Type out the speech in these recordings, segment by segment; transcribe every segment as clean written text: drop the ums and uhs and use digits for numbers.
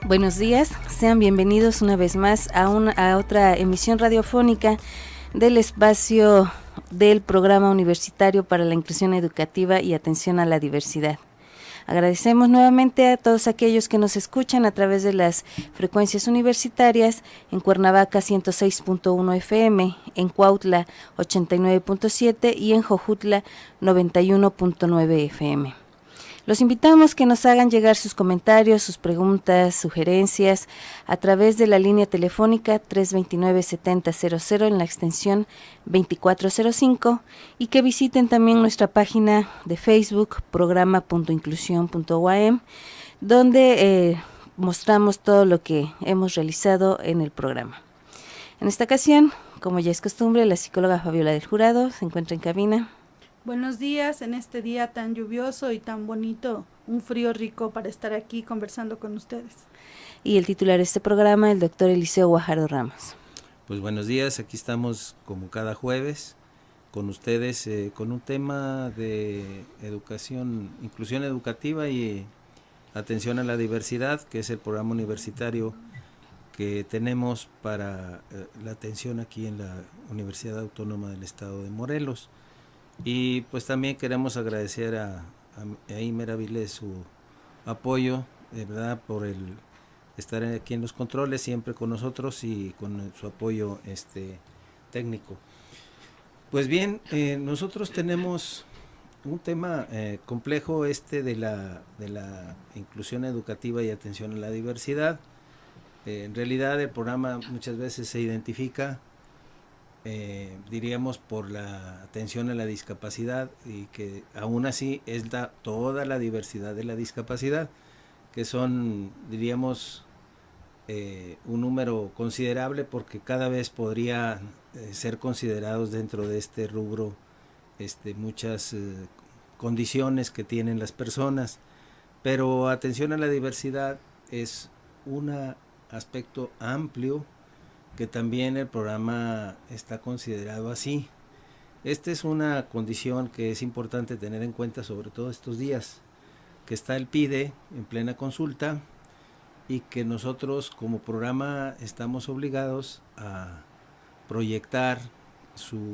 Buenos días, sean bienvenidos una vez más a otra emisión radiofónica del espacio del Programa Universitario para la Inclusión Educativa y Atención a la Diversidad. Agradecemos nuevamente a todos aquellos que nos escuchan a través de las frecuencias universitarias en Cuernavaca 106.1 FM, en Cuautla 89.7 y en Jojutla 91.9 FM. Los invitamos que nos hagan llegar sus comentarios, sus preguntas, sugerencias a través de la línea telefónica 329-7000 en la extensión 2405 y que visiten también nuestra página de Facebook programa.inclusión.uam, donde mostramos todo lo que hemos realizado en el programa. En esta ocasión, como ya es costumbre, la psicóloga Fabiola del Jurado se encuentra en cabina. Buenos días en este día tan lluvioso y tan bonito, un frío rico para estar aquí conversando con ustedes. Y el titular de este programa, el doctor Eliseo Guajardo Ramos. Pues buenos días, aquí estamos como cada jueves con ustedes con un tema de educación, inclusión educativa y atención a la diversidad, que es el programa universitario que tenemos para la atención aquí en la Universidad Autónoma del Estado de Morelos. Y pues también queremos agradecer a Imer Avilés su apoyo, de verdad, por el estar aquí en los controles siempre con nosotros y con su apoyo técnico. Pues bien, nosotros tenemos un tema complejo de la inclusión educativa y atención a la diversidad. En realidad el programa muchas veces se identifica diríamos por la atención a la discapacidad y que aún así es toda la diversidad de la discapacidad, que son, diríamos, un número considerable porque cada vez podría ser considerados dentro de este rubro muchas condiciones que tienen las personas, pero atención a la diversidad es un aspecto amplio que también el programa está considerado así. Esta es una condición que es importante tener en cuenta, sobre todo estos días, que está el PIDE en plena consulta y que nosotros como programa estamos obligados a proyectar sus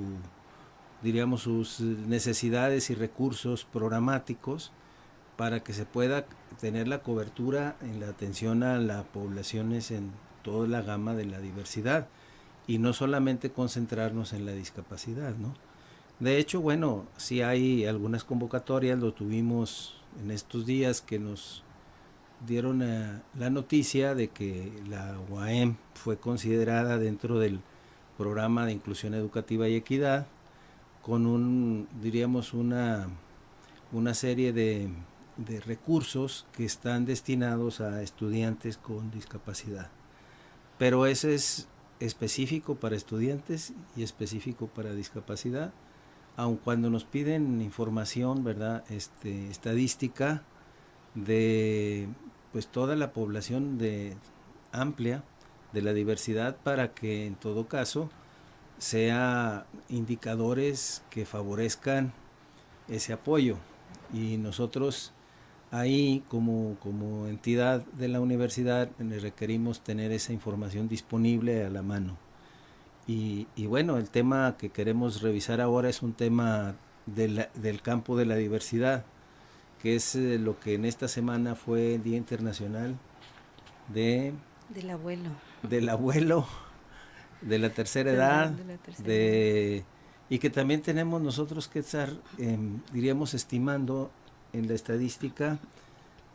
necesidades y recursos programáticos para que se pueda tener la cobertura en la atención a las poblaciones en toda la gama de la diversidad y no solamente concentrarnos en la discapacidad, ¿no? De hecho, bueno, sí hay algunas convocatorias, lo tuvimos en estos días que nos dieron la noticia de que la UAM fue considerada dentro del programa de inclusión educativa y equidad con diríamos una serie de recursos que están destinados a estudiantes con discapacidad. Pero ese es específico para estudiantes y específico para discapacidad, aun cuando nos piden información, ¿verdad? Estadística de pues toda la población amplia de la diversidad para que en todo caso sea indicadores que favorezcan ese apoyo. Y nosotros ahí como entidad de la universidad requerimos tener esa información disponible a la mano. Y bueno, el tema que queremos revisar ahora es un tema del campo de la diversidad, que es lo que en esta semana fue el Día Internacional del abuelo. Del abuelo, de la tercera edad, y que también tenemos nosotros que estar, diríamos, estimando en la estadística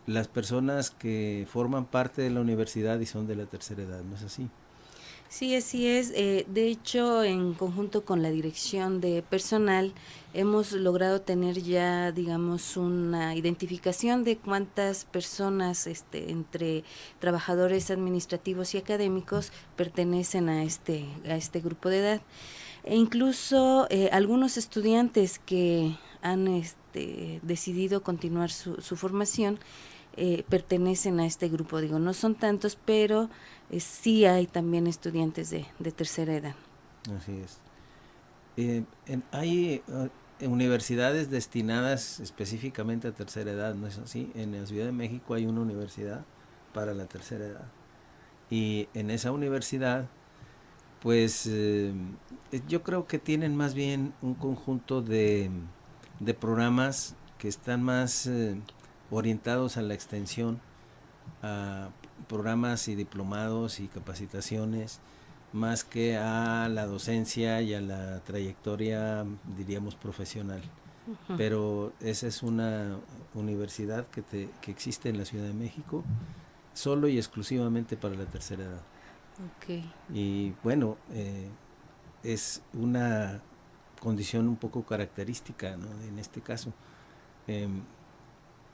las personas que forman parte de la universidad y son de la tercera edad, ¿no es así? Sí, así es. De hecho, en conjunto con la dirección de personal, hemos logrado tener ya, digamos, una identificación de cuántas personas, entre trabajadores administrativos y académicos, pertenecen a este grupo de edad. E incluso algunos estudiantes que han decidido continuar su formación pertenecen a este grupo. Digo, no son tantos, pero sí hay también estudiantes de tercera edad. Así es. Hay universidades destinadas específicamente a tercera edad, ¿no es así? En la Ciudad de México hay una universidad para la tercera edad. Y en esa universidad, pues yo creo que tienen más bien un conjunto de programas que están más orientados a la extensión, a programas y diplomados y capacitaciones, más que a la docencia y a la trayectoria, diríamos, profesional. Uh-huh. Pero esa es una universidad que existe en la Ciudad de México, solo y exclusivamente para la tercera edad. Okay. Y bueno, es una condición un poco característica, ¿no? En este caso.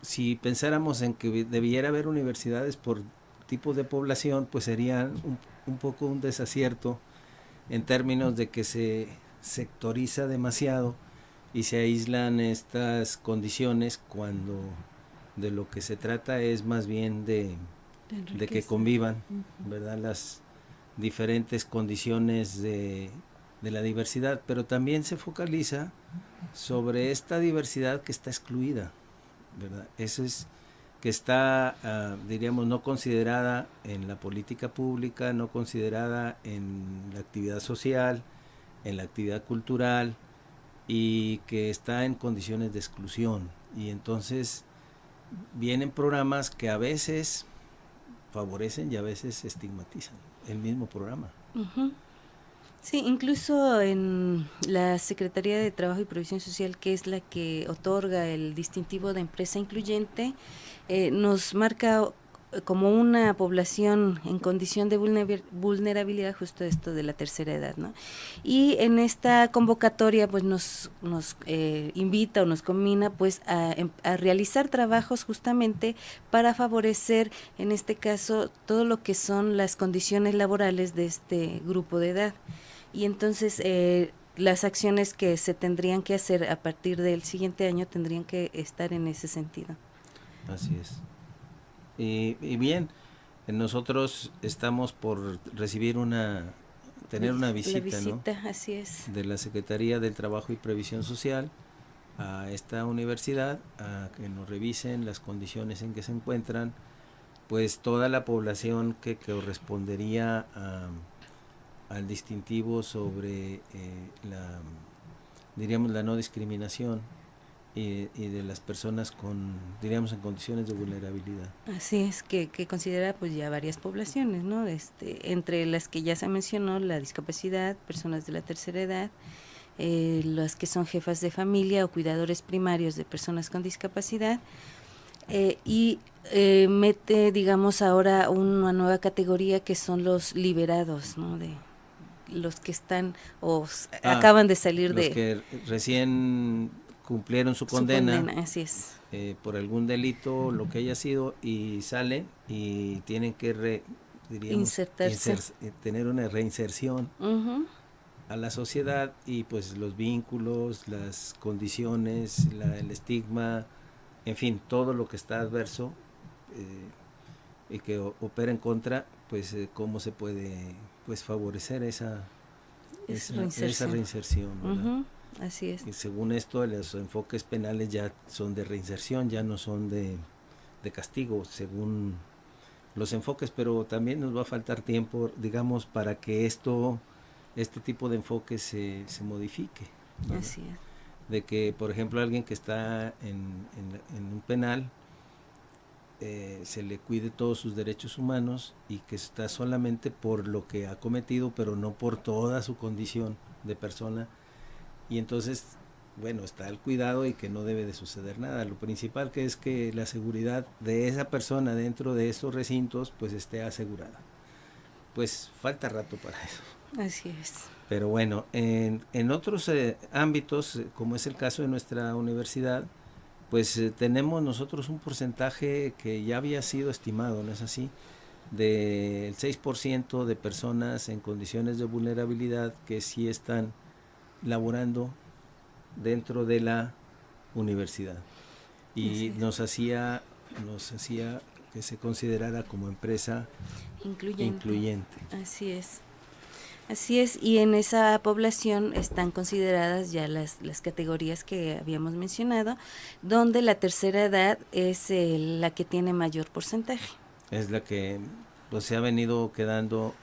Si pensáramos en que debiera haber universidades por tipo de población, pues sería un poco un desacierto en términos de que se sectoriza demasiado y se aíslan estas condiciones, cuando de lo que se trata es más bien de que convivan, ¿verdad?, las diferentes condiciones de la diversidad, pero también se focaliza sobre esta diversidad que está excluida, ¿verdad? Eso es, que está, diríamos, no considerada en la política pública, no considerada en la actividad social, en la actividad cultural, y que está en condiciones de exclusión. Y entonces vienen programas que a veces favorecen y a veces estigmatizan el mismo programa. Uh-huh. Sí, incluso en la Secretaría de Trabajo y Previsión Social, que es la que otorga el distintivo de empresa incluyente, nos marca como una población en condición de vulnerabilidad justo esto de la tercera edad, ¿no? Y en esta convocatoria pues nos invita o nos combina pues a realizar trabajos justamente para favorecer, en este caso, todo lo que son las condiciones laborales de este grupo de edad. Y entonces las acciones que se tendrían que hacer a partir del siguiente año tendrían que estar en ese sentido. Así es. Y bien, nosotros estamos por recibir tener una visita, ¿no? Así es. De la Secretaría del Trabajo y Previsión Social a esta universidad, a que nos revisen las condiciones en que se encuentran, pues toda la población que correspondería al distintivo sobre diríamos, la no discriminación y de las personas diríamos, en condiciones de vulnerabilidad. Así es, que considera pues ya varias poblaciones, ¿no? Entre las que ya se mencionó, la discapacidad, personas de la tercera edad, las que son jefas de familia o cuidadores primarios de personas con discapacidad, y mete, digamos, ahora una nueva categoría que son los liberados, ¿no? De los que están acaban de salir los que recién cumplieron su condena, así es. Por algún delito, lo que haya sido, y salen y tienen que tener una reinserción uh-huh. a la sociedad, y pues los vínculos, las condiciones, el estigma, en fin, todo lo que está adverso y que opera en contra, pues cómo se puede pues favorecer esa reinserción, ¿verdad? Uh-huh. Así es. Y según esto, los enfoques penales ya son de reinserción, ya no son de castigo, según los enfoques, pero también nos va a faltar tiempo, digamos, para que este tipo de enfoque se modifique, ¿verdad? Así es. De que, por ejemplo, alguien que está en un penal, se le cuide todos sus derechos humanos, y que está solamente por lo que ha cometido, pero no por toda su condición de persona. Y entonces, bueno, está el cuidado y que no debe de suceder nada. Lo principal que es que la seguridad de esa persona dentro de estos recintos pues esté asegurada. Pues falta rato para eso. Así es. Pero bueno, en otros ámbitos, como es el caso de nuestra universidad, pues tenemos nosotros un porcentaje que ya había sido estimado, ¿no es así?, del 6% de personas en condiciones de vulnerabilidad que sí están laborando dentro de la universidad, y nos hacía que se considerara como empresa incluyente. Así es, y en esa población están consideradas ya las categorías que habíamos mencionado, donde la tercera edad es la que tiene mayor porcentaje. es la que pues se ha venido quedando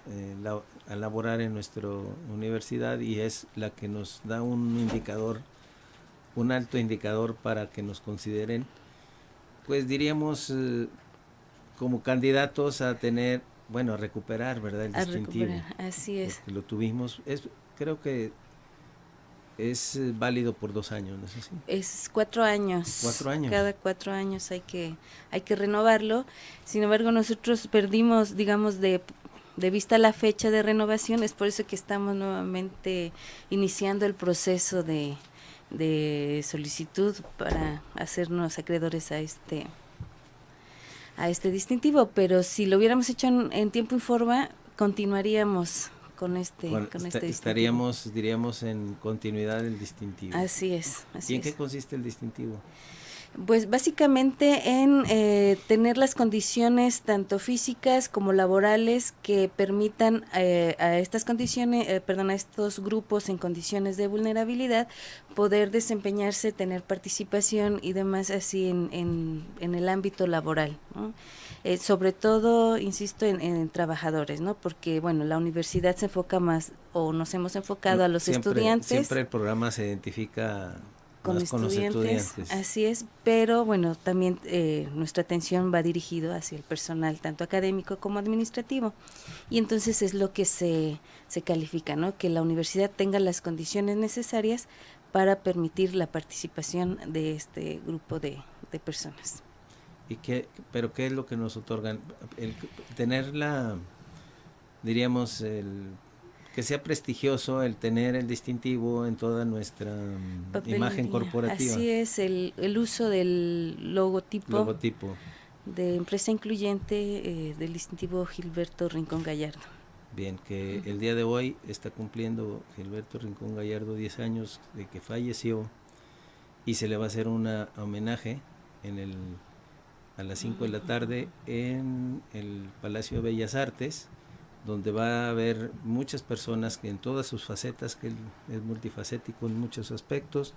a laborar en nuestra universidad y es la que nos da un indicador, un alto indicador para que nos consideren, pues diríamos, como candidatos a tener, bueno, a recuperar, ¿verdad? El A distintivo. recuperar, así es. Porque lo tuvimos, creo que es válido por 2 años, ¿no es así? Es 4 años. 4 años. Cada 4 años hay que renovarlo. Sin embargo, nosotros perdimos, digamos, de vista la fecha de renovación. Es por eso que estamos nuevamente iniciando el proceso de solicitud para hacernos acreedores a este distintivo. Pero si lo hubiéramos hecho en tiempo y forma, continuaríamos con este distintivo. Estaríamos, diríamos, en continuidad del distintivo. Así es. ¿Y en qué consiste el distintivo? Pues básicamente en tener las condiciones tanto físicas como laborales que permitan a estas condiciones, a estos grupos en condiciones de vulnerabilidad poder desempeñarse, tener participación y demás así en el ámbito laboral, ¿no? Sobre todo, insisto, en trabajadores, ¿no? Porque, bueno, la universidad se enfoca más, o nos hemos enfocado a los estudiantes. Siempre el programa se identifica con los estudiantes. Así es, pero bueno, también nuestra atención va dirigido hacia el personal, tanto académico como administrativo. Y entonces es lo que se califica, ¿no? Que la universidad tenga las condiciones necesarias para permitir la participación de este grupo de personas. Pero qué es lo que nos otorgan? El tener diríamos, que sea prestigioso el tener el distintivo en toda nuestra imagen corporativa. Así es, el uso del logotipo de empresa incluyente del distintivo Gilberto Rincón Gallardo. Bien, que el día de hoy está cumpliendo Gilberto Rincón Gallardo 10 años de que falleció y se le va a hacer un homenaje a las 5 de la tarde en el Palacio de Bellas Artes, donde va a haber muchas personas que en todas sus facetas, que él es multifacético en muchos aspectos,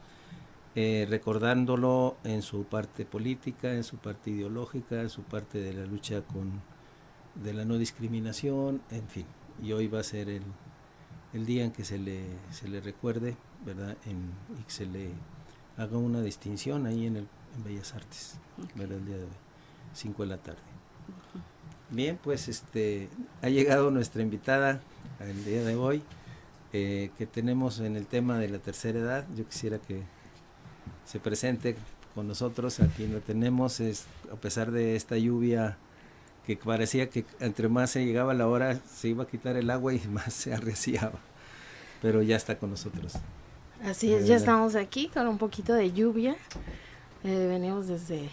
recordándolo en su parte política, en su parte ideológica, en su parte de la lucha de la no discriminación, en fin. Y hoy va a ser el día en que se le recuerde, ¿verdad? Y que se le haga una distinción ahí en Bellas Artes, ¿verdad? El día de hoy, 5 de la tarde. Bien, pues ha llegado nuestra invitada el día de hoy, que tenemos en el tema de la tercera edad. Yo quisiera que se presente con nosotros. Aquí lo tenemos, a pesar de esta lluvia que parecía que entre más se llegaba la hora se iba a quitar el agua y más se arreciaba, pero ya está con nosotros. Así es, ya estamos aquí con un poquito de lluvia. Venimos desde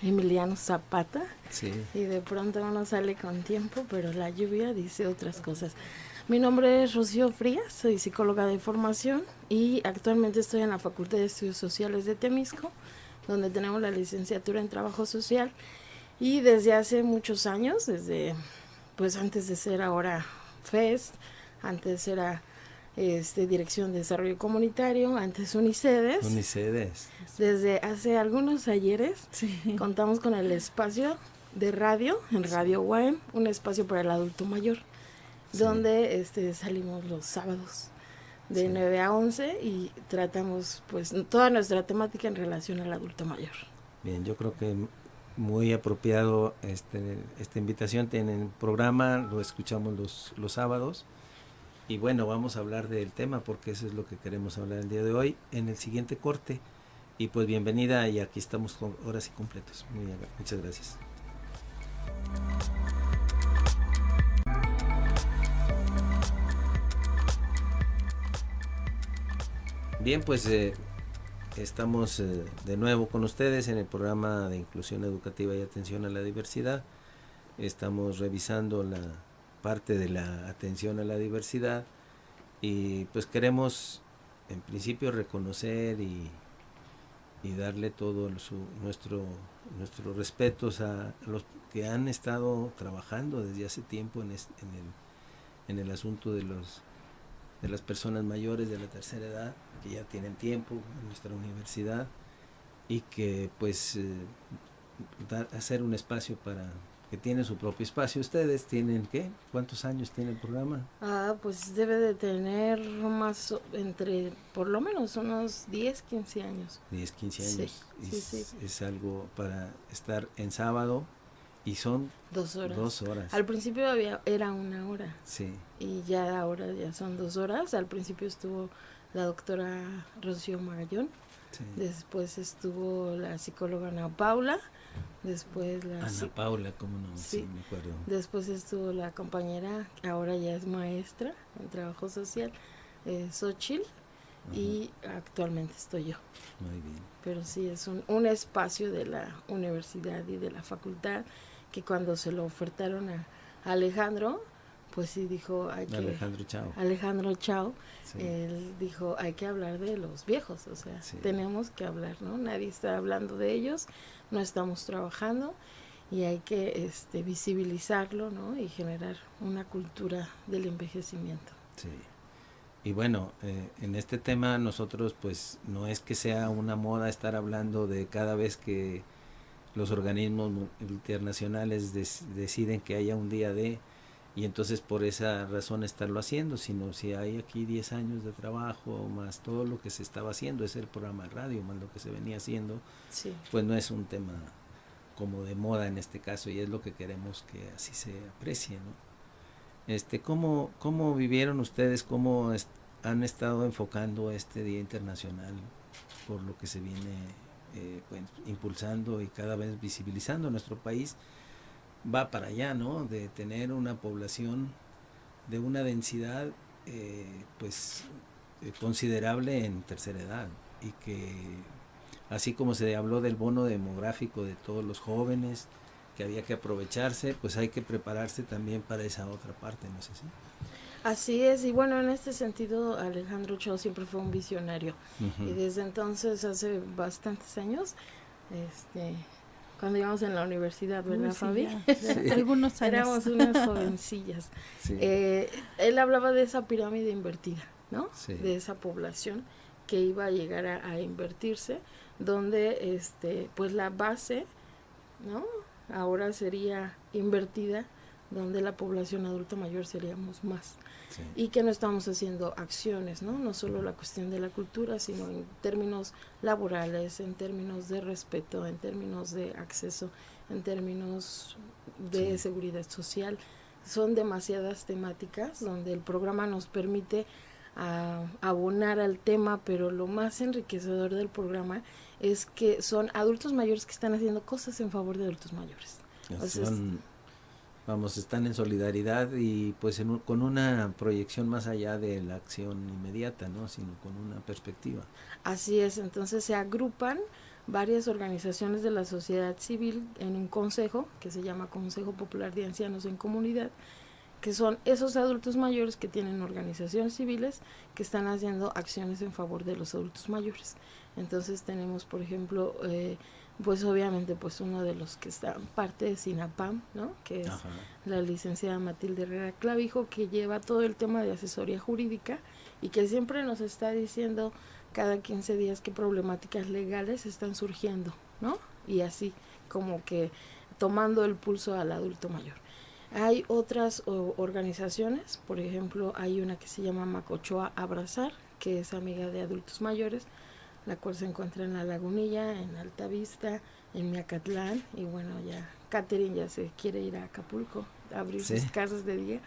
Emiliano Zapata, sí, y de pronto uno sale con tiempo, pero la lluvia dice otras cosas. Mi nombre es Rocío Frías, soy psicóloga de formación y actualmente estoy en la Facultad de Estudios Sociales de Temisco, donde tenemos la licenciatura en Trabajo Social, y desde hace muchos años, pues antes de ser ahora FEST, antes era Dirección de Desarrollo Comunitario, antes Unicedes. Desde hace algunos ayeres, sí, contamos con el espacio de radio, en Radio UAM, un espacio para el adulto mayor, sí, donde salimos los sábados de sí, 9 a 11 y tratamos pues toda nuestra temática en relación al adulto mayor. Bien, yo creo que muy apropiado esta invitación. En el programa lo escuchamos los sábados. Y bueno, vamos a hablar del tema porque eso es lo que queremos hablar el día de hoy en el siguiente corte. Y pues bienvenida, y aquí estamos ahora sí completos. Muchas gracias. Bien, pues estamos de nuevo con ustedes en el programa de inclusión educativa y atención a la diversidad. Estamos revisando la parte de la atención a la diversidad y pues queremos en principio reconocer y darle todo nuestros respetos a los que han estado trabajando desde hace tiempo en el asunto de las personas mayores de la tercera edad, que ya tienen tiempo en nuestra universidad y que pues hacer un espacio para que tiene su propio espacio. ¿Ustedes tienen qué? ¿Cuántos años tiene el programa? Pues debe de tener por lo menos unos 10, 15 años. 10, 15 años. Sí. Es algo para estar en sábado y son 2 horas. 2 horas. Al principio era 1 hora. Sí. Y ya ahora ya son 2 horas. Al principio estuvo la doctora Rocío Magallón. Sí. Después estuvo la psicóloga Ana Paula. Después Ana Paula, ¿cómo no? Sí, me acuerdo. Después estuvo la compañera, ahora ya es maestra en trabajo social, Xochitl, y actualmente estoy yo. Muy bien. Pero sí, es un espacio de la universidad y de la facultad que cuando se lo ofertaron a Alejandro, pues sí dijo, Alejandro Chao, sí. Él dijo, hay que hablar de los viejos, o sea, sí. Tenemos que hablar, ¿no? Nadie está hablando de ellos, no estamos trabajando y hay que visibilizarlo, ¿no? Y generar una cultura del envejecimiento. Sí. Y bueno, en este tema nosotros pues no es que sea una moda estar hablando de cada vez que los organismos internacionales deciden que haya un día de, y entonces por esa razón estarlo haciendo, sino si hay aquí 10 años de trabajo, más todo lo que se estaba haciendo, es el programa de radio, más lo que se venía haciendo, sí. Pues no es un tema como de moda en este caso, y es lo que queremos que así se aprecie, ¿no? ¿Cómo vivieron ustedes, cómo han estado enfocando este Día Internacional por lo que se viene pues, impulsando y cada vez visibilizando nuestro país? Va para allá, ¿no? De tener una población de una densidad considerable en tercera edad, y que así como se habló del bono demográfico de todos los jóvenes que había que aprovecharse, pues hay que prepararse también para esa otra parte, ¿no es así? Así es, y bueno, en este sentido Alejandro Chao siempre fue un visionario, y desde entonces, hace bastantes años, cuando íbamos en la universidad, ¿verdad, Fabi? Sí. Algunos años. Éramos unas jovencillas. Sí. Él hablaba de esa pirámide invertida, ¿no? Sí. De esa población que iba a llegar a invertirse, donde pues la base, ¿no? Ahora sería invertida, donde la población adulta mayor seríamos más. Sí. Y que no estamos haciendo acciones, ¿no? No solo la cuestión de la cultura, sino en términos laborales, en términos de respeto, en términos de acceso, en términos de seguridad social. Son demasiadas temáticas donde el programa nos permite abonar al tema, pero lo más enriquecedor del programa es que son adultos mayores que están haciendo cosas en favor de adultos mayores. Están en solidaridad y pues con una proyección más allá de la acción inmediata, ¿no? Sino con una perspectiva. Así es, entonces se agrupan varias organizaciones de la sociedad civil en un consejo que se llama Consejo Popular de Ancianos en Comunidad, que son esos adultos mayores que tienen organizaciones civiles que están haciendo acciones en favor de los adultos mayores. Entonces tenemos, por ejemplo, pues obviamente pues uno de los que está parte de SINAPAM, ¿no? Que es la licenciada Matilde Herrera Clavijo, que lleva todo el tema de asesoría jurídica y que siempre nos está diciendo cada 15 días qué problemáticas legales están surgiendo, ¿no? Y así como que tomando el pulso al adulto mayor. Hay otras organizaciones, por ejemplo, hay una que se llama Macochoa Abrazar, que es amiga de adultos mayores, la cual se encuentra en La Lagunilla, en Altavista, en Miacatlán, y bueno, ya Catherine ya se quiere ir a Acapulco a abrir sus casas de día,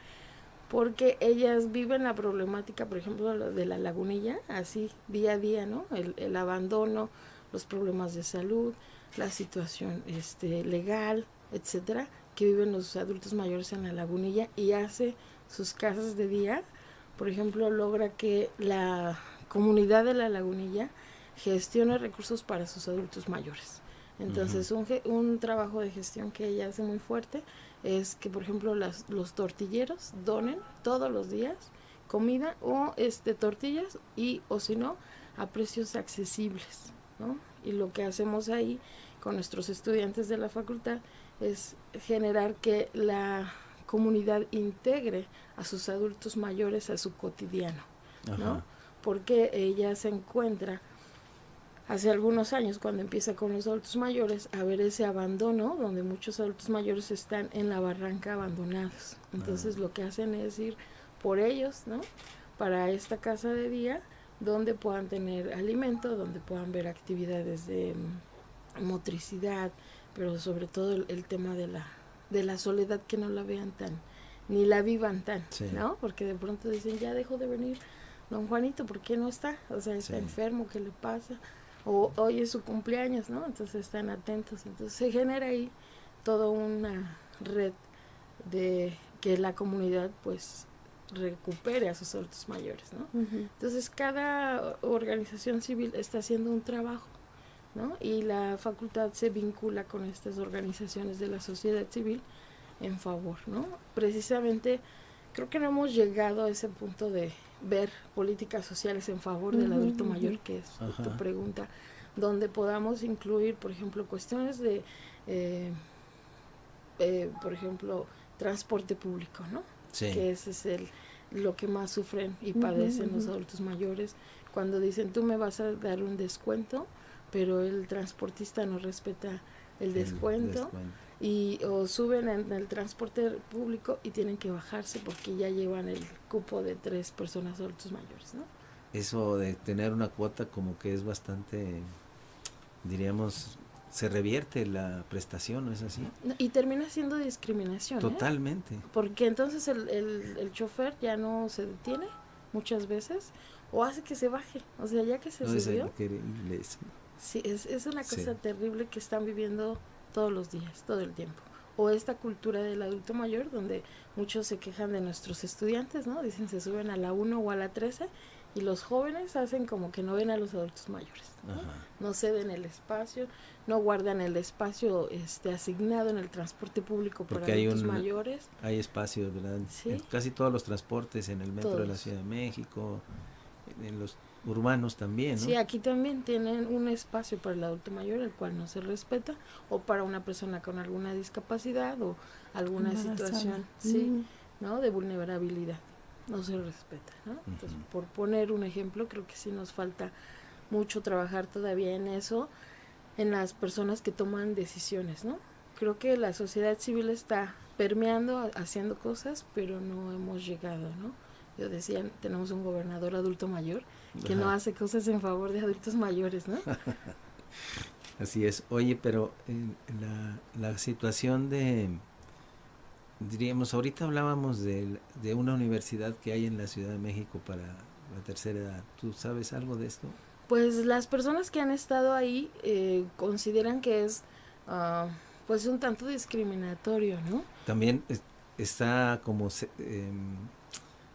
porque ellas viven la problemática, por ejemplo, de La Lagunilla, así día a día, ¿no? El abandono, los problemas de salud, la situación legal, etcétera, que viven los adultos mayores en La Lagunilla, y hace sus casas de día. Por ejemplo, logra que la comunidad de La Lagunilla gestione recursos para sus adultos mayores. Entonces, un trabajo de gestión que ella hace muy fuerte es que, por ejemplo, los tortilleros donen todos los días comida o tortillas, y o si no, a precios accesibles, ¿no? Y lo que hacemos ahí con nuestros estudiantes de la facultad es generar que la comunidad integre a sus adultos mayores a su cotidiano, ¿no? Porque ella se encuentra hace algunos años, cuando empieza con los adultos mayores, a ver ese abandono, donde muchos adultos mayores están en la barranca abandonados. Entonces lo que hacen es ir por ellos, ¿no? Para esta casa de día, donde puedan tener alimento, donde puedan ver actividades de motricidad, pero sobre todo el tema de la soledad, que no la vean tan, ni la vivan tan, ¿no? Porque de pronto dicen, ya dejó de venir don Juanito, ¿por qué no está? O sea, está enfermo, ¿qué le pasa? O hoy es su cumpleaños, ¿no? Entonces están atentos. Entonces se genera ahí toda una red de que la comunidad pues recupere a sus adultos mayores, ¿no? Entonces cada organización civil está haciendo un trabajo, ¿no? Y la facultad se vincula con estas organizaciones de la sociedad civil en favor, ¿no? Precisamente creo que no hemos llegado a ese punto de ver políticas sociales en favor del adulto mayor, que es tu pregunta, donde podamos incluir, por ejemplo, cuestiones de, por ejemplo, transporte público, ¿no? Que ese es lo que más sufren y padecen los adultos mayores, cuando dicen, tú me vas a dar un descuento, pero el transportista no respeta el descuento. Y o suben en el transporte público y tienen que bajarse porque ya llevan el cupo de 3 personas adultos mayores, ¿no? Eso de tener una cuota como que es bastante, diríamos, se revierte la prestación, ¿no es así? Y termina siendo discriminación. Totalmente. Porque entonces el chofer ya no se detiene muchas veces o hace que se baje, o sea, ya que se subió. Sí, es una cosa terrible que están viviendo todos los días, todo el tiempo. O esta cultura del adulto mayor, donde muchos se quejan de nuestros estudiantes, ¿no? Dicen, se suben a la 1 o a la 13 y los jóvenes hacen como que no ven a los adultos mayores, ¿no? No ceden el espacio, no guardan el espacio asignado en el transporte público para adultos mayores. Hay espacio, ¿verdad? ¿Sí? En casi todos los transportes, en el metro de la Ciudad de México, en los urbanos también, ¿no? Sí, aquí también tienen un espacio para el adulto mayor, el cual no se respeta, o para una persona con alguna discapacidad o alguna situación, ¿no? De vulnerabilidad, no se respeta, ¿no? Entonces, por poner un ejemplo, creo que sí nos falta mucho trabajar todavía en eso, en las personas que toman decisiones, ¿no? Creo que la sociedad civil está permeando, haciendo cosas, pero no hemos llegado, ¿no? Yo decía, tenemos un gobernador adulto mayor que no hace cosas en favor de adultos mayores, ¿no? Así es. Oye, pero la situación diríamos, ahorita hablábamos de una universidad que hay en la Ciudad de México para la tercera edad. ¿Tú sabes algo de esto? Pues las personas que han estado ahí consideran que es pues un tanto discriminatorio, ¿no? También está como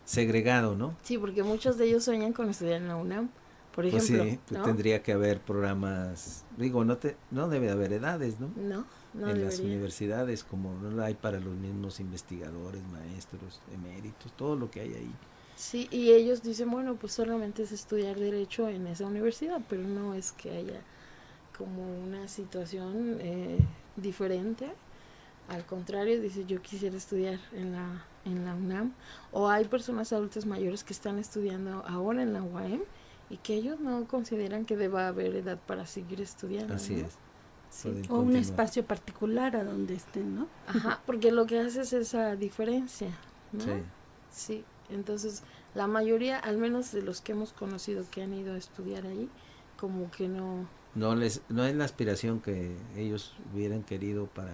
segregado, ¿no? Sí, porque muchos de ellos sueñan con estudiar en la UNAM, por ejemplo. Pues sí, ¿no? Tendría que haber programas, digo, no debe haber edades, ¿no? No en las universidades, como no la hay para los mismos investigadores, maestros, eméritos, todo lo que hay ahí. Sí, y ellos dicen, bueno, pues solamente es estudiar Derecho en esa universidad, pero no es que haya como una situación diferente. Al contrario, dice, yo quisiera estudiar en la UNAM, o hay personas adultas mayores que están estudiando ahora en la UAM y que ellos no consideran que deba haber edad para seguir estudiando. Así ¿no? es. Sí. O un espacio particular a donde estén, ¿no? Ajá, porque lo que hace es esa diferencia, ¿no? Sí. Sí, entonces la mayoría, al menos de los que hemos conocido que han ido a estudiar ahí, como que no es la aspiración que ellos hubieran querido para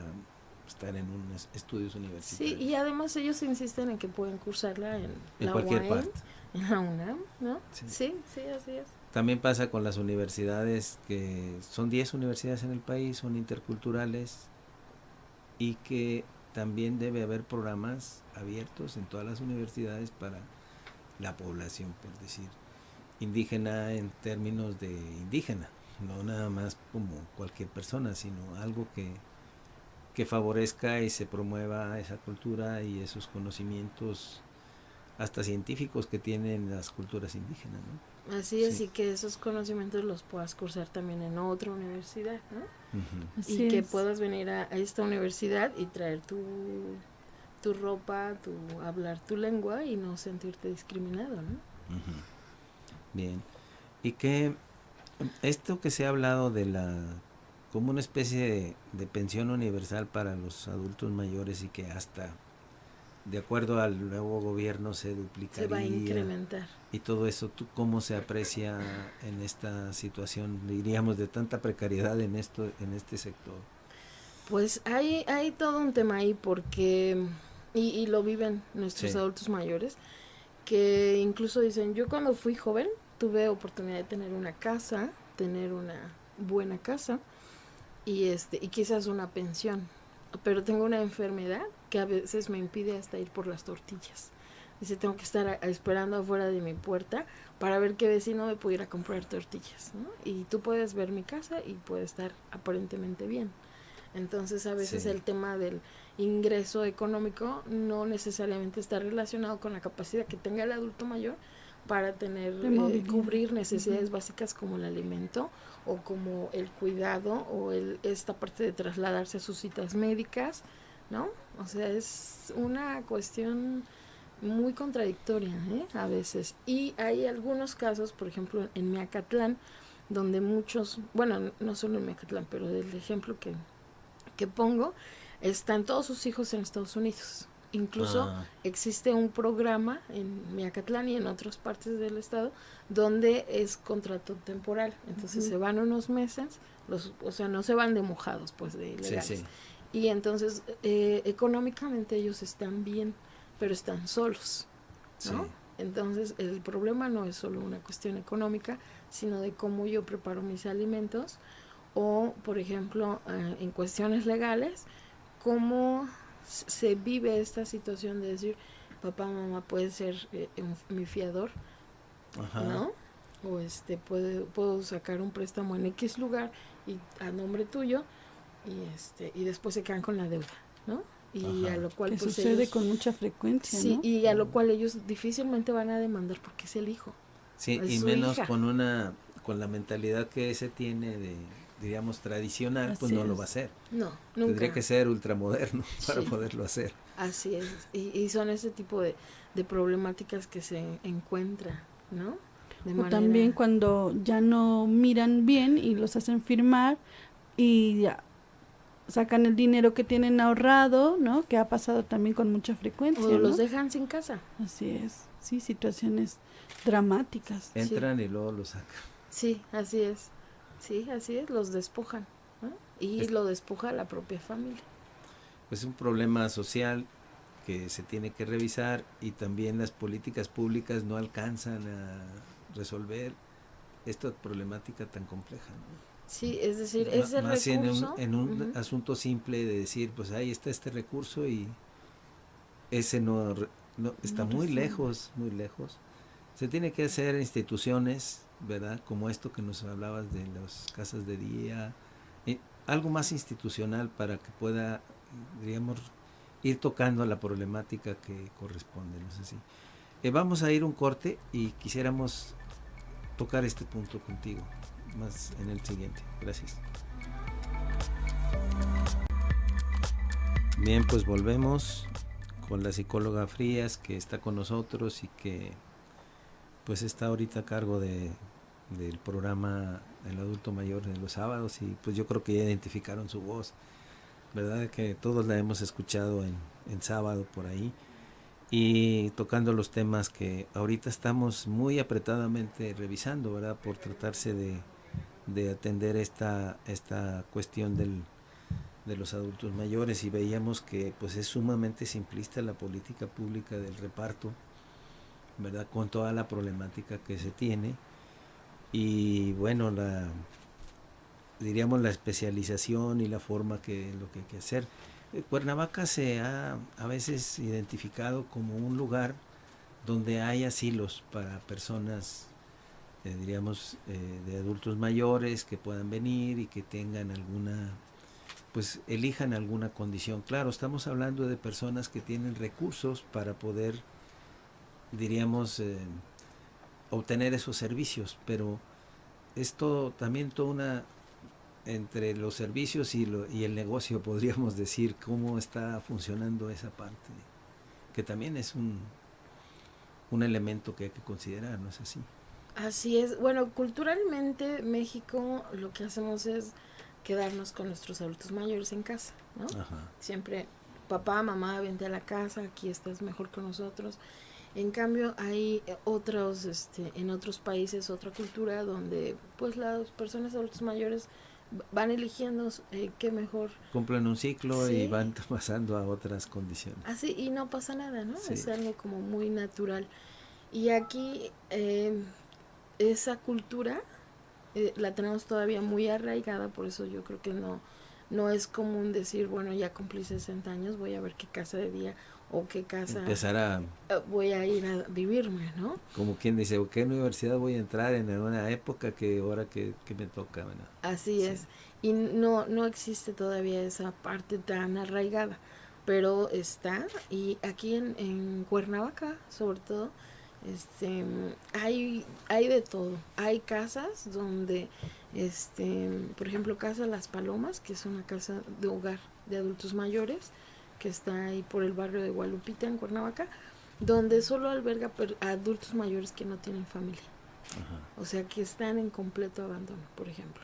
estar en unos estudios universitarios. Sí, y además ellos insisten en que pueden cursarla en la cualquier UAM, parte. en la UNAM, ¿no? Sí, así es. También pasa con las universidades, que son 10 universidades en el país, son interculturales, y que también debe haber programas abiertos en todas las universidades para la población, por decir, indígena en términos de indígena, no nada más como cualquier persona, sino algo que favorezca y se promueva esa cultura y esos conocimientos hasta científicos que tienen las culturas indígenas, ¿no? Así es, y que esos conocimientos los puedas cursar también en otra universidad, ¿no? Y que puedas venir a esta universidad y traer tu ropa, hablar tu lengua y no sentirte discriminado, ¿no? Bien. ¿Y qué Esto que se ha hablado de como una especie de pensión universal para los adultos mayores y que hasta de acuerdo al nuevo gobierno se duplicaría. Se va a incrementar. Y todo eso, ¿tú cómo se aprecia en esta situación, diríamos, de tanta precariedad en este sector? Pues hay todo un tema ahí porque, y lo viven nuestros adultos mayores, que incluso dicen, yo cuando fui joven tuve oportunidad de tener una casa, tener una buena casa y quizás una pensión, pero tengo una enfermedad que a veces me impide hasta ir por las tortillas. Dice, tengo que estar esperando afuera de mi puerta para ver qué vecino me pudiera comprar tortillas, ¿no? Y tú puedes ver mi casa y puede estar aparentemente bien. Entonces a veces el tema del ingreso económico no necesariamente está relacionado con la capacidad que tenga el adulto mayor para cubrir necesidades básicas como el alimento o como el cuidado o esta parte de trasladarse a sus citas médicas, ¿no? O sea, es una cuestión muy contradictoria, a veces. Y hay algunos casos, por ejemplo, en Miacatlán, donde muchos, bueno, no solo en Miacatlán, pero del ejemplo que pongo, están todos sus hijos en Estados Unidos. Incluso existe un programa en Miacatlán y en otras partes del estado donde es contrato temporal. Entonces se van unos meses, o sea, no se van de mojados, pues de ilegales. Y entonces económicamente ellos están bien, pero están solos, ¿no? Entonces el problema no es solo una cuestión económica, sino de cómo yo preparo mis alimentos o, por ejemplo, en cuestiones legales, cómo se vive esta situación de decir, papá, mamá puede ser mi fiador, ¿no? O puedo sacar un préstamo en X lugar y a nombre tuyo y después se quedan con la deuda, ¿no? Y a lo cual que pues sucede ellos, con mucha frecuencia, sí, ¿no? y a lo cual ellos difícilmente van a demandar porque es el hijo. Sí, y menos hija. Con la mentalidad que se tiene de, diríamos, tradicional, así pues no lo va a hacer. No, nunca. Tendría que ser ultramoderno para poderlo hacer. Así es, y son ese tipo de problemáticas que se encuentra, ¿no? También cuando ya no miran bien y los hacen firmar y ya sacan el dinero que tienen ahorrado, ¿no? Que ha pasado también con mucha frecuencia, o ¿no? los dejan sin casa. Así es, sí, situaciones dramáticas. Entran y luego los sacan. Sí, así es. Sí, así es, los despojan, ¿no? Y lo despoja la propia familia. Pues es un problema social que se tiene que revisar y también las políticas públicas no alcanzan a resolver esta problemática tan compleja, ¿no? Sí, es decir, ese más recurso en un asunto simple de decir, pues ahí está este recurso y ese no está muy lejos. Se tiene que hacer instituciones, ¿verdad? Como esto que nos hablabas de las casas de día, algo más institucional para que pueda, diríamos, ir tocando la problemática que corresponde, no sé si. Vamos a ir un corte y quisiéramos tocar este punto contigo más en el siguiente. Gracias. Bien, pues volvemos con la psicóloga Frías, que está con nosotros y que pues está ahorita a cargo del programa El Adulto Mayor de los sábados, y pues yo creo que ya identificaron su voz, ¿verdad? Que todos la hemos escuchado en sábado por ahí, y tocando los temas que ahorita estamos muy apretadamente revisando, ¿verdad? Por tratarse de atender esta cuestión de los adultos mayores, y veíamos que pues es sumamente simplista la política pública del reparto, ¿verdad? Con toda la problemática que se tiene, y bueno, diríamos la especialización y la forma que lo que hay que hacer. Cuernavaca se ha a veces identificado como un lugar donde hay asilos para personas, diríamos, de adultos mayores que puedan venir y que tengan pues elijan alguna condición. Claro, estamos hablando de personas que tienen recursos para poder, diríamos, obtener esos servicios, pero esto también entre los servicios y el negocio, podríamos decir, cómo está funcionando esa parte, que también es un elemento que hay que considerar, ¿no es así? Así es. Bueno, culturalmente México lo que hacemos es quedarnos con nuestros adultos mayores en casa, ¿no? Ajá. Siempre, papá, mamá, vente a la casa, aquí estás mejor que nosotros. En cambio, hay otros, en otros países, otra cultura donde pues las personas adultos mayores van eligiendo qué mejor. Cumplen un ciclo Sí. y van pasando a otras condiciones. Así, y no pasa nada, ¿no? Sí. Es algo como muy natural. Y aquí esa cultura la tenemos todavía muy arraigada, por eso yo creo que no es común decir, bueno, ya cumplí 60 años, voy a ver qué casa de día o qué casa Empezar a, voy a ir a vivirme, ¿no? como quien dice, ¿qué universidad voy a entrar en una época que ahora que me toca? ¿Verdad? Así Sí. es. Y no existe todavía esa parte tan arraigada, pero está. Y aquí en Cuernavaca, sobre todo, hay de todo. Hay casas donde, por ejemplo, Casa Las Palomas, que es una casa de hogar de adultos mayores, que está ahí por el barrio de Gualupita, en Cuernavaca, donde solo alberga a adultos mayores que no tienen familia. Ajá. O sea, que están en completo abandono, por ejemplo.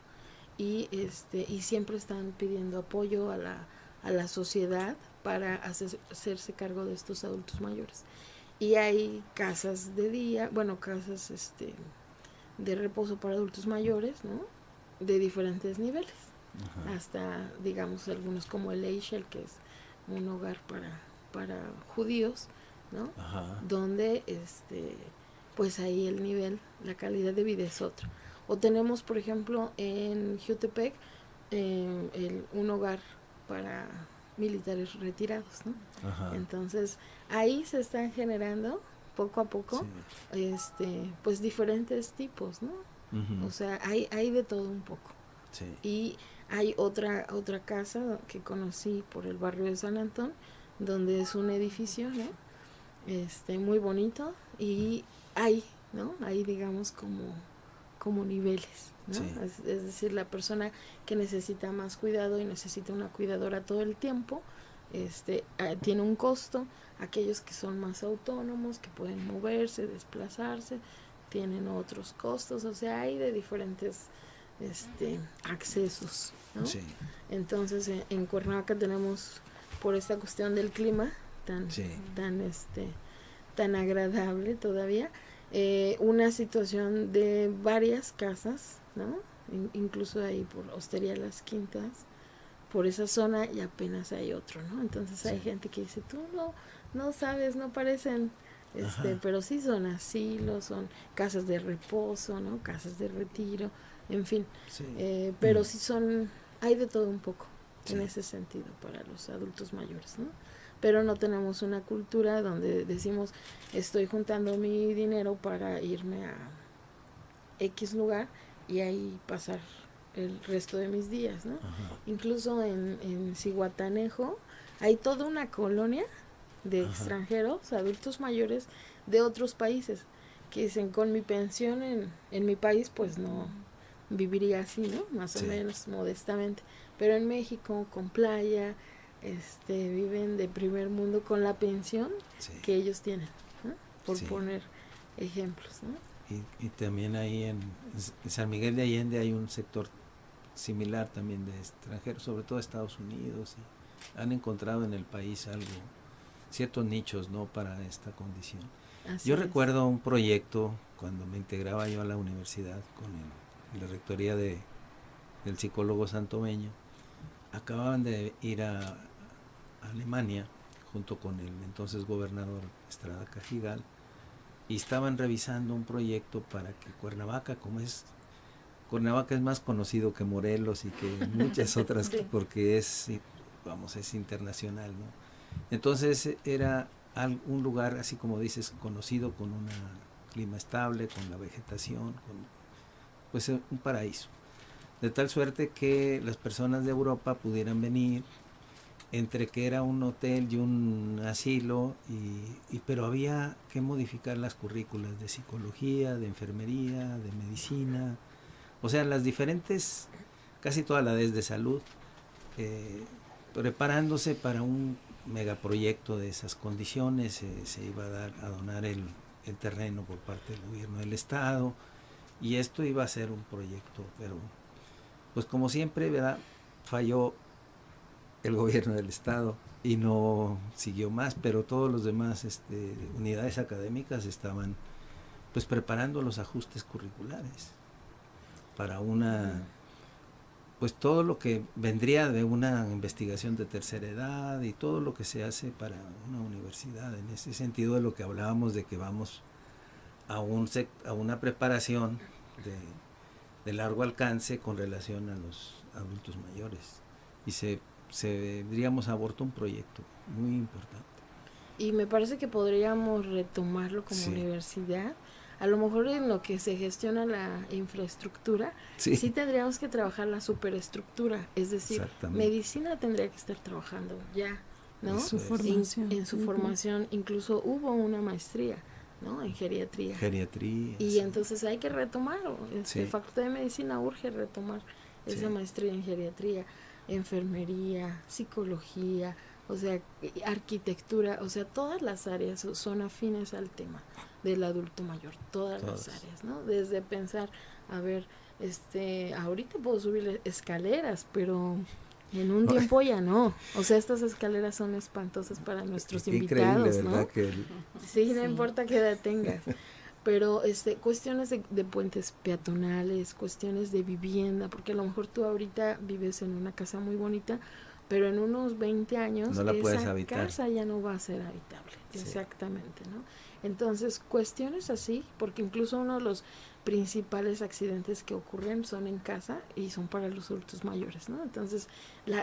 Y y siempre están pidiendo apoyo a la sociedad para hacerse cargo de estos adultos mayores. Y hay casas de día, bueno, casas de reposo para adultos mayores, ¿no? De diferentes niveles. Ajá. Hasta, digamos, algunos como el Eichel, que es un hogar para judíos, ¿no? Ajá. Donde pues ahí el nivel, la calidad de vida es otro. O tenemos, por ejemplo, en Jutepec un hogar para militares retirados, ¿no? Ajá. Entonces, ahí se están generando poco a poco, sí, pues diferentes tipos, ¿no? Uh-huh. O sea, hay de todo un poco. Sí. Y hay otra casa que conocí por el barrio de San Antón, donde es un edificio, ¿no? Muy bonito, y hay, ¿no? Hay, digamos, como niveles, ¿no? Sí. Es decir, la persona que necesita más cuidado y necesita una cuidadora todo el tiempo, tiene un costo. Aquellos que son más autónomos, que pueden moverse, desplazarse, tienen otros costos. O sea, hay de diferentes accesos, ¿no? Sí. Entonces, en Cuernavaca tenemos, por esta cuestión del clima tan agradable todavía, una situación de varias casas, ¿no? Incluso ahí por Hostería Las Quintas, por esa zona, y apenas hay otro, ¿no? Entonces hay gente que dice, tú no sabes, no parecen, pero sí son asilos, son casas de reposo, ¿no? Casas de retiro, en fin. Sí. Pero sí hay de todo un poco, en ese sentido, para los adultos mayores, ¿no? Pero no tenemos una cultura donde decimos, estoy juntando mi dinero para irme a X lugar y ahí pasar el resto de mis días, ¿no? Ajá. Incluso en Zihuatanejo hay toda una colonia de extranjeros, adultos mayores de otros países, que dicen, con mi pensión en mi país, pues no viviría así, ¿no? Más o menos, modestamente. Pero en México, con playa, viven de primer mundo con la pensión que ellos tienen, ¿no? Por poner ejemplos, ¿no? Y también ahí en San Miguel de Allende hay un sector similar también de extranjeros, sobre todo Estados Unidos, y han encontrado en el país ciertos nichos, ¿no? Para esta condición. Yo recuerdo un proyecto cuando me integraba yo a la universidad con la rectoría del psicólogo santomeño. Acababan de ir a Alemania junto con el entonces gobernador Estrada Cajigal, y estaban revisando un proyecto para que Cuernavaca es más conocido que Morelos y que muchas otras, porque es internacional, ¿no? Entonces era un lugar, así como dices, conocido, con un clima estable, con la vegetación, pues un paraíso. De tal suerte que las personas de Europa pudieran venir, entre que era un hotel y un asilo, pero había que modificar las currículas de psicología, de enfermería, de medicina, o sea, las diferentes, casi toda la de salud, preparándose para un megaproyecto de esas condiciones. Se iba a donar el terreno por parte del gobierno del estado, Y esto iba a ser un proyecto, pero pues como siempre, ¿verdad? Falló el gobierno del estado y no siguió más, pero todos los demás unidades académicas estaban pues preparando los ajustes curriculares para pues todo lo que vendría de una investigación de tercera edad y todo lo que se hace para una universidad, en ese sentido de lo que hablábamos de que vamos a una preparación de largo alcance con relación a los adultos mayores, y diríamos, abortó un proyecto muy importante. Y me parece que podríamos retomarlo como universidad. A lo mejor en lo que se gestiona la infraestructura, sí tendríamos que trabajar la superestructura, es decir, medicina tendría que estar trabajando ya, ¿no? Su formación. En su formación, incluso hubo una maestría, ¿no? En geriatría. Y entonces hay que retomar, Facultad de Medicina urge retomar esa maestría en geriatría, enfermería, psicología, o sea, arquitectura, o sea, todas las áreas son afines al tema del adulto mayor, todas las áreas, ¿no? Desde pensar, a ver, ahorita puedo subir escaleras, pero en un tiempo ya no. O sea, estas escaleras son espantosas para nuestros invitados, ¿no? ¿Verdad? Sí, no importa qué edad tengas. Pero cuestiones de puentes peatonales, cuestiones de vivienda, porque a lo mejor tú ahorita vives en una casa muy bonita, pero en unos 20 años no la esa casa ya no va a ser habitable. Exactamente, ¿no? Entonces, cuestiones así, porque incluso uno de los principales accidentes que ocurren son en casa y son para los adultos mayores, ¿no? Entonces,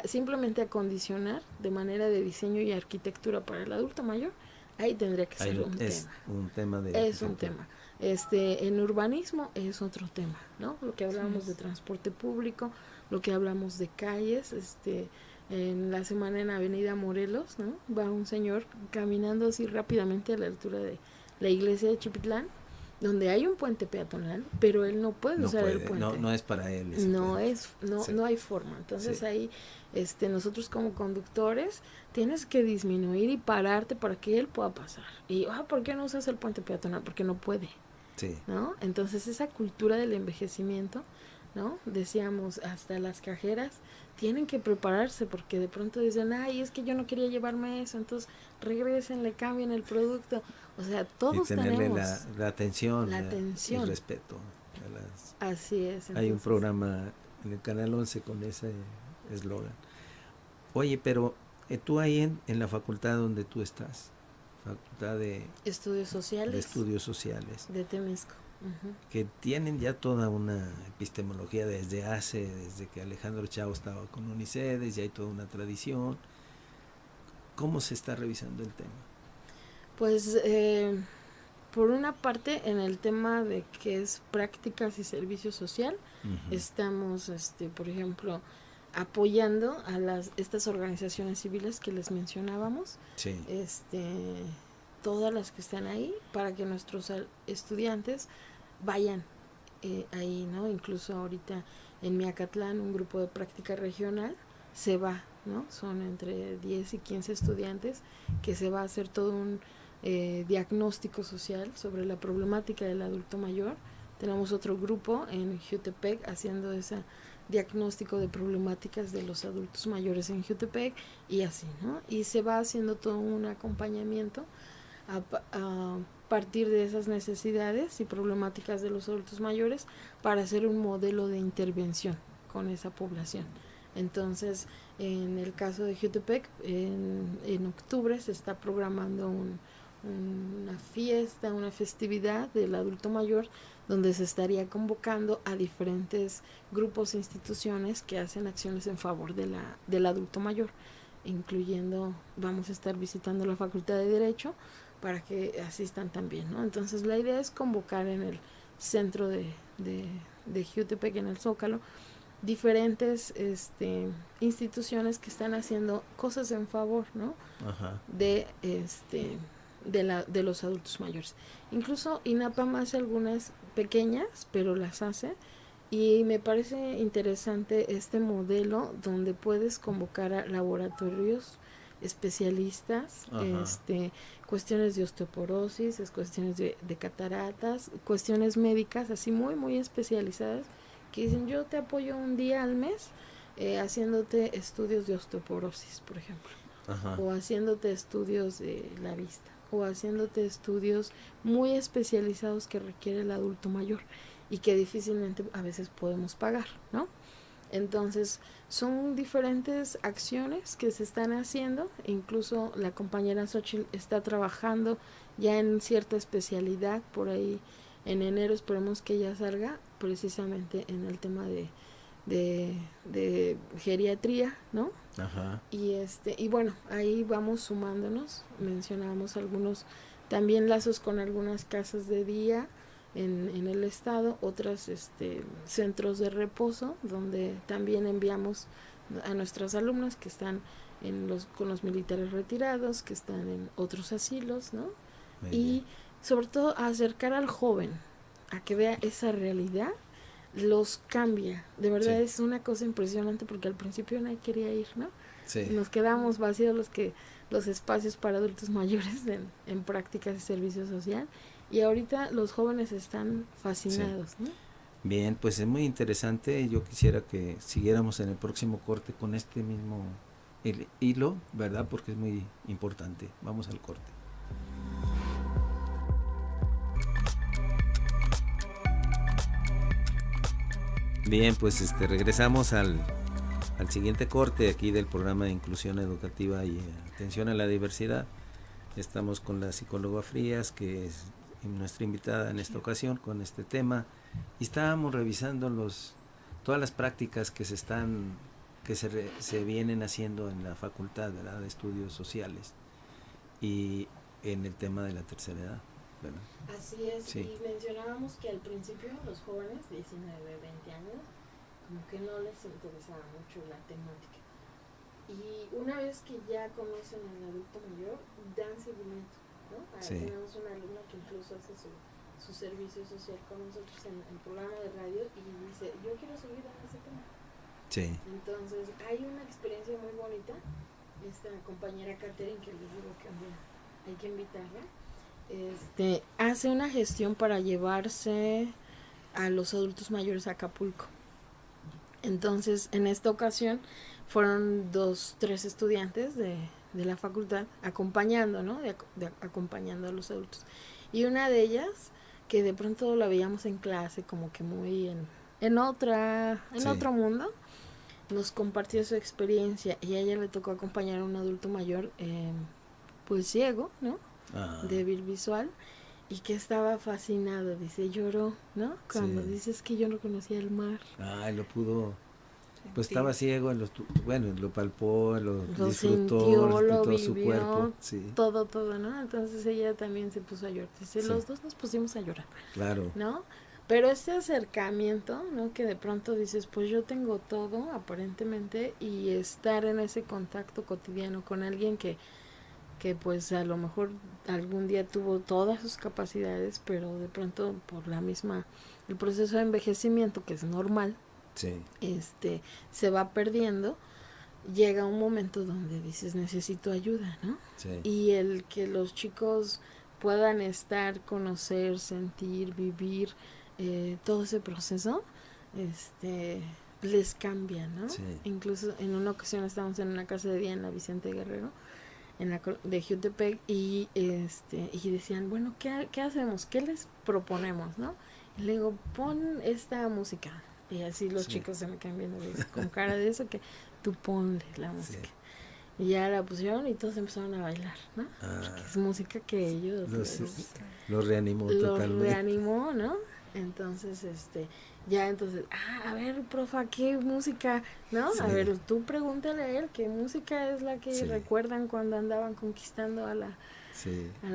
simplemente acondicionar de manera de diseño y arquitectura para el adulto mayor, ahí tendría que ser un tema. Es un tema. En urbanismo es otro tema, ¿no? Lo que hablamos de transporte público, lo que hablamos de calles, en la semana en Avenida Morelos, ¿no? Va un señor caminando así rápidamente a la altura de la iglesia de Chipitlán, donde hay un puente peatonal, pero él no puede usar el puente. No es para él. No hay forma. Entonces ahí, nosotros como conductores tienes que disminuir y pararte para que él pueda pasar. Y, ¿por qué no usas el puente peatonal? Porque no puede. Sí. ¿No? Entonces esa cultura del envejecimiento, ¿no? Decíamos, hasta las cajeras tienen que prepararse porque de pronto dicen, ay, es que yo no quería llevarme eso, entonces regresen, le cambien el producto. O sea, todos tenemos la atención, el respeto. Así es. Entonces, hay un programa en el Canal 11 con ese eslogan. Oye, pero tú ahí en la facultad donde tú estás, Facultad de Estudios Sociales. De Temisco. Que tienen ya toda una epistemología desde que Alejandro Chao estaba con Unicedes, ya hay toda una tradición. ¿Cómo se está revisando el tema? Pues por una parte en el tema de que es prácticas y servicio social, estamos por ejemplo apoyando a estas organizaciones civiles que les mencionábamos, todas las que están ahí, para que nuestros estudiantes vayan ahí, ¿no? Incluso ahorita en Miacatlán, un grupo de práctica regional se va, ¿no? Son entre 10 y 15 estudiantes que se va a hacer todo un diagnóstico social sobre la problemática del adulto mayor. Tenemos otro grupo en Jutepec haciendo ese diagnóstico de problemáticas de los adultos mayores en Jutepec y así, ¿no? Y se va haciendo todo un acompañamiento a partir de esas necesidades y problemáticas de los adultos mayores para hacer un modelo de intervención con esa población. Entonces, en el caso de Jutepec, en octubre se está programando una fiesta, una festividad del adulto mayor, donde se estaría convocando a diferentes grupos e instituciones que hacen acciones en favor del adulto mayor, incluyendo, vamos a estar visitando la Facultad de Derecho para que asistan también, ¿no? Entonces la idea es convocar en el centro de Jutepec, en el Zócalo, diferentes instituciones que están haciendo cosas en favor, ¿no? De los adultos mayores. Incluso INAPAM hace algunas pequeñas, pero las hace, y me parece interesante este modelo donde puedes convocar a laboratorios especialistas, cuestiones de osteoporosis, cuestiones de cataratas, cuestiones médicas así muy, muy especializadas, que dicen, yo te apoyo un día al mes haciéndote estudios de osteoporosis, por ejemplo, o haciéndote estudios de la vista, o haciéndote estudios muy especializados que requiere el adulto mayor y que difícilmente a veces podemos pagar, ¿no? Entonces, son diferentes acciones que se están haciendo, incluso la compañera Xochitl está trabajando ya en cierta especialidad, por ahí en enero esperemos que ella salga, precisamente en el tema de geriatría, ¿no? Y bueno, ahí vamos sumándonos, mencionamos algunos, también lazos con algunas casas de día, en el estado, otras centros de reposo donde también enviamos a nuestras alumnas que están con los militares retirados, que están en otros asilos, ¿no? Y sobre todo acercar al joven a que vea esa realidad, los cambia, de verdad es una cosa impresionante porque al principio nadie quería ir, ¿no? Nos quedamos vacíos los espacios para adultos mayores en prácticas de servicio social. Y ahorita los jóvenes están fascinados, ¿no? Bien, pues es muy interesante. Yo quisiera que siguiéramos en el próximo corte con este mismo hilo, ¿verdad? Porque es muy importante. Vamos al corte. Bien, pues regresamos al siguiente corte aquí del programa de inclusión educativa y atención a la diversidad. Estamos con la psicóloga Frías, que es nuestra invitada en esta ocasión con este tema, y estábamos revisando todas las prácticas que se vienen haciendo en la facultad, ¿verdad?, de estudios sociales y en el tema de la tercera edad, ¿verdad? Así es, y mencionábamos que al principio los jóvenes, 19, 20 años, como que no les interesaba mucho la temática, y una vez que ya conocen al adulto mayor, dan seguimiento, ¿no? Tenemos una alumna que incluso hace su servicio social con nosotros en el programa de radio y dice, yo quiero seguir en ese tema. Entonces hay una experiencia muy bonita. Esta compañera Catherine, que les digo que hay que invitarla, hace una gestión para llevarse a los adultos mayores a Acapulco. Entonces en esta ocasión fueron 3 estudiantes de la facultad acompañando, ¿no? Acompañando a los adultos. Y una de ellas, que de pronto la veíamos en clase como que muy en otro mundo, nos compartió su experiencia y a ella le tocó acompañar a un adulto mayor, pues ciego, ¿no? Débil visual, y que estaba fascinado, dice, lloró, ¿no? Cuando dices que yo no conocía el mar. Lo pudo... Pues estaba ciego, lo palpó, lo disfrutó, sintió, lo vivió, su cuerpo. Todo, ¿no? Entonces ella también se puso a llorar. Dice, los dos nos pusimos a llorar. Claro. ¿No? Pero este acercamiento, ¿no? Que de pronto dices, pues yo tengo todo, aparentemente, y estar en ese contacto cotidiano con alguien que pues a lo mejor algún día tuvo todas sus capacidades, pero de pronto por el proceso de envejecimiento, que es normal, se va perdiendo, llega un momento donde dices, necesito ayuda, ¿no? Y el que los chicos puedan estar, conocer, sentir, vivir todo ese proceso, les cambia, ¿no? Incluso en una ocasión estábamos en una casa de día en la Vicente Guerrero, de Jutepec, y decían, bueno, ¿qué hacemos? ¿Qué les proponemos, no? Y le digo, pon esta música. Y así los chicos se me quedan viendo con cara de eso, que tú ponle la música. Y ya la pusieron y todos empezaron a bailar, ¿no? Porque es música que ellos... Los reanimó totalmente. Los reanimó, ¿no? Entonces, a ver, profa, ¿qué música? ¿No? A ver, tú pregúntale a él qué música es la que recuerdan cuando andaban conquistando a la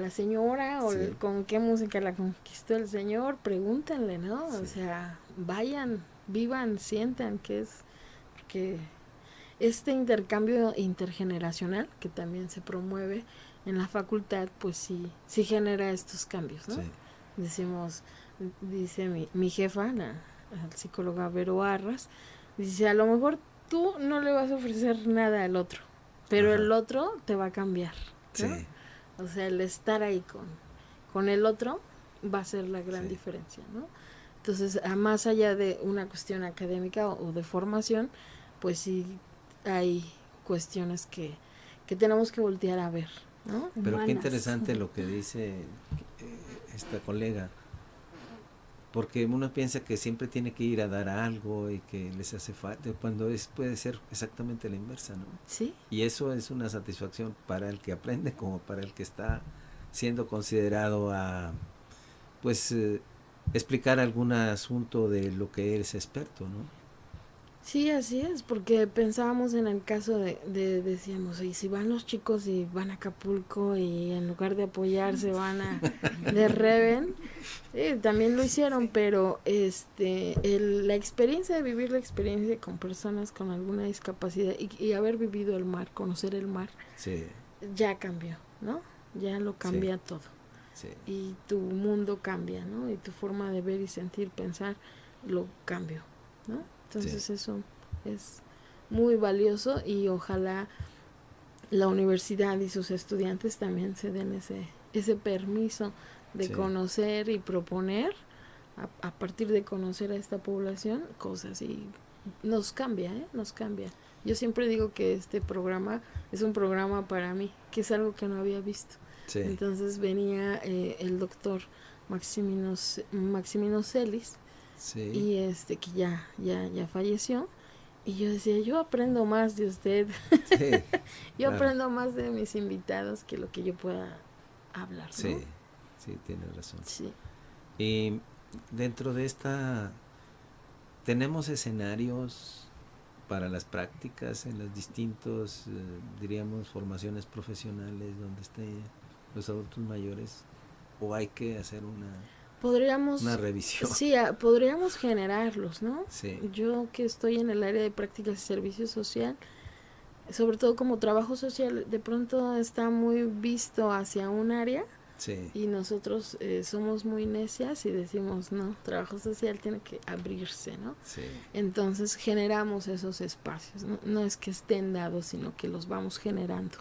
señora, o con qué música la conquistó el señor, pregúntenle, ¿no? O sea, vayan, vivan, sientan que este intercambio intergeneracional que también se promueve en la facultad, pues sí genera estos cambios, ¿no? Dice mi jefa, la psicóloga Vero Arras, dice, a lo mejor tú no le vas a ofrecer nada al otro, pero Ajá. el otro te va a cambiar, ¿no? Sí. O sea, el estar ahí con el otro va a ser la gran Sí. diferencia, ¿no? Entonces, más allá de una cuestión académica o de formación, pues sí hay cuestiones que tenemos que voltear a ver, ¿no? Pero Humanas. qué interesante lo que dice esta colega, porque uno piensa que siempre tiene que ir a dar algo y que les hace falta, cuando puede ser exactamente la inversa, ¿no? Sí. Y eso es una satisfacción para el que aprende como para el que está siendo considerado a, pues, explicar algún asunto de lo que es experto, ¿no? Sí, así es, porque pensábamos en el caso decíamos, y si van los chicos y van a Acapulco y en lugar de apoyarse van a de Reven, también lo hicieron, pero la experiencia de vivir la experiencia con personas con alguna discapacidad y haber vivido el mar, conocer el mar, Sí, ya cambió, ¿no? Ya lo cambia todo. sí. Y tu mundo cambia, ¿no? Y tu forma de ver y sentir, pensar, lo cambió, ¿no? Entonces Sí. eso es muy valioso y ojalá la universidad y sus estudiantes también se den ese permiso de Sí. conocer y proponer a partir de conocer a esta población cosas y nos cambia, nos cambia. Yo siempre digo que este programa es un programa para mí, que es algo que no había visto. Sí. Entonces venía el doctor Maximino Celis Sí. y que ya falleció, y yo decía, yo aprendo más de usted, Sí, yo claro. aprendo más de mis invitados que lo que yo pueda hablar, ¿no? Sí, sí, tienes razón. Sí. Y dentro de esta, tenemos escenarios para las prácticas en las distintos, diríamos, formaciones profesionales donde estén los adultos mayores, o hay que hacer Podríamos, una revisión. sí, podríamos generarlos, ¿no? Sí. Yo que estoy en el área de prácticas y servicio social, sobre todo como trabajo social, de pronto está muy visto hacia un área. Sí. Y nosotros somos muy necias y decimos, no, trabajo social tiene que abrirse, ¿no? Sí. Entonces generamos esos espacios, ¿no? No es que estén dados, sino que los vamos generando.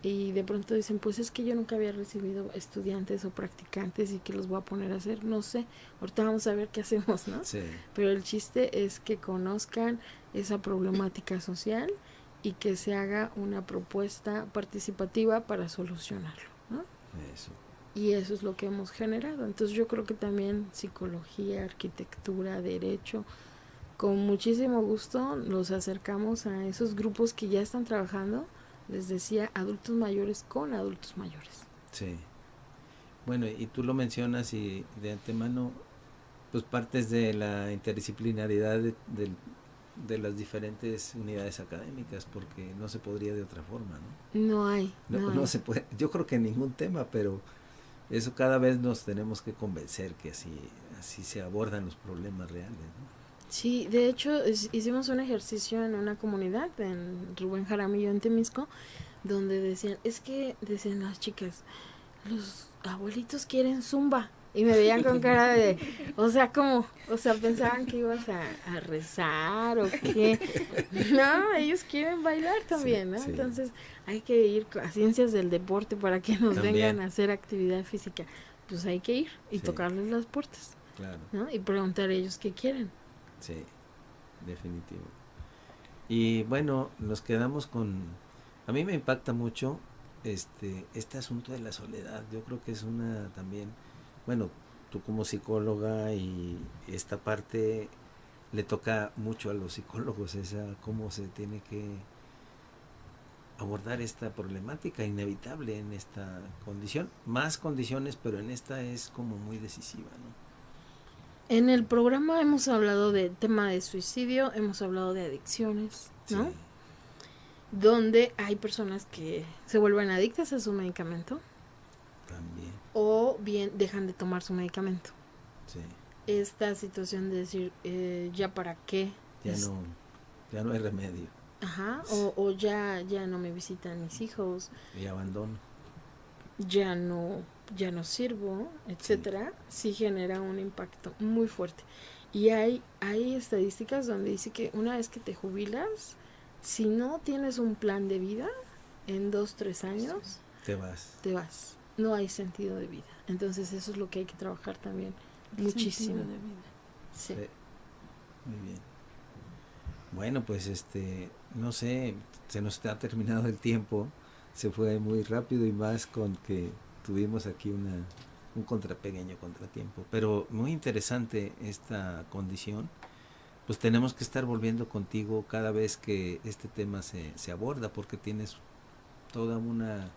Y de pronto dicen, pues es que yo nunca había recibido estudiantes o practicantes y que los voy a poner a hacer, no sé, ahorita vamos a ver qué hacemos, ¿no? Sí. Pero el chiste es que conozcan esa problemática social y que se haga una propuesta participativa para solucionarlo, ¿no? Eso. Y eso es lo que hemos generado. Entonces yo creo que también psicología, arquitectura, derecho, con muchísimo gusto los acercamos a esos grupos que ya están trabajando, les decía, adultos mayores con adultos mayores. Sí. Bueno, y tú lo mencionas y de antemano, pues partes de la interdisciplinaridad de las diferentes unidades académicas, porque no se podría de otra forma, ¿no? No hay. No se puede, yo creo que en ningún tema, pero eso cada vez nos tenemos que convencer que así se abordan los problemas reales, ¿no? Sí, de hecho hicimos un ejercicio en una comunidad, en Rubén Jaramillo, en Temisco, donde decían las chicas, los abuelitos quieren zumba. Y me veían con cara de, pensaban que ibas a rezar o qué. No, ellos quieren bailar también, ¿no? Sí. Entonces hay que ir a ciencias del deporte para que nos También. vengan a hacer actividad física. Pues hay que ir y Sí. tocarles las puertas, Claro. ¿no? Y preguntar a ellos qué quieren. Sí, definitivo. Y bueno, nos quedamos con, a mí me impacta mucho este asunto de la soledad. Yo creo que es una también, bueno, tú como psicóloga y esta parte le toca mucho a los psicólogos, cómo se tiene que abordar esta problemática inevitable en esta condición, más condiciones, pero en esta es como muy decisiva, ¿no? En el programa hemos hablado del tema de suicidio, hemos hablado de adicciones, ¿no? Sí. Donde hay personas que se vuelven adictas a su medicamento También, o bien dejan de tomar su medicamento. sí. Esta situación de decir, ¿ya para qué? Ya no hay remedio. Ajá, o ya no me visitan mis hijos, Y abandono. ya no sirvo, etcétera, sí genera un impacto muy fuerte. Y hay estadísticas donde dice que una vez que te jubilas, si no tienes un plan de vida, en 2-3 años te vas. No hay sentido de vida. Entonces eso es lo que hay que trabajar también muchísimo. Sentido de vida. Sí. Muy bien. Bueno, pues no sé, se nos ha terminado el tiempo, se fue muy rápido y más con que tuvimos aquí un pequeño contratiempo, pero muy interesante esta condición. Pues tenemos que estar volviendo contigo cada vez que este tema se aborda, porque tienes toda una,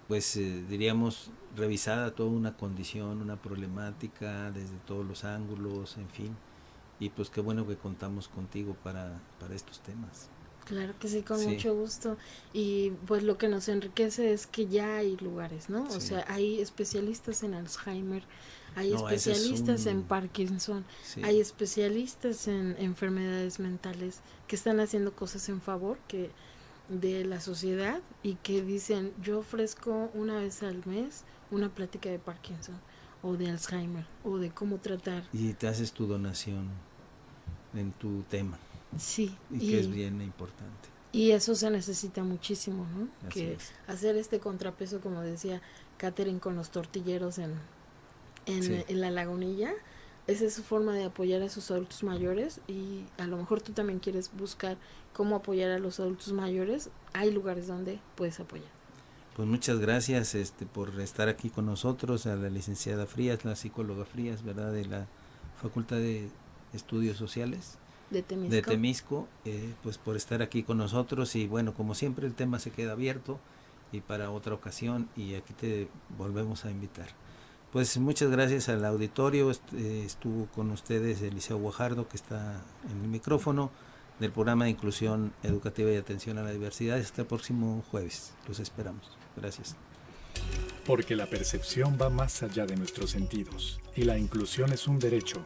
pues diríamos, revisada toda una condición, una problemática desde todos los ángulos, en fin, y pues qué bueno que contamos contigo para estos temas. Claro que sí, con mucho gusto. Y pues lo que nos enriquece es que ya hay lugares, ¿no? O sea, hay especialistas en Alzheimer, hay especialistas en Parkinson, hay especialistas en enfermedades mentales que están haciendo cosas en favor de la sociedad y que dicen, yo ofrezco una vez al mes una plática de Parkinson o de Alzheimer o de cómo tratar. Y te haces tu donación en tu tema. Sí. Y que es bien importante. Y eso se necesita muchísimo, ¿no? Así que es. Hacer este contrapeso, como decía Catherine, con los tortilleros en la Lagunilla, esa es su forma de apoyar a sus adultos mayores, y a lo mejor tú también quieres buscar cómo apoyar a los adultos mayores. Hay lugares donde puedes apoyar. Pues muchas gracias por estar aquí con nosotros, a la licenciada Frías, la psicóloga Frías, ¿verdad? De la Facultad de Estudios Sociales de Temisco, pues por estar aquí con nosotros. Y bueno, como siempre el tema se queda abierto y para otra ocasión, y aquí te volvemos a invitar. Pues muchas gracias al auditorio. Estuvo con ustedes Eliseo Guajardo, que está en el micrófono del programa de Inclusión Educativa y Atención a la Diversidad. Hasta el próximo jueves, los esperamos. Gracias. Porque la percepción va más allá de nuestros sentidos y la inclusión es un derecho.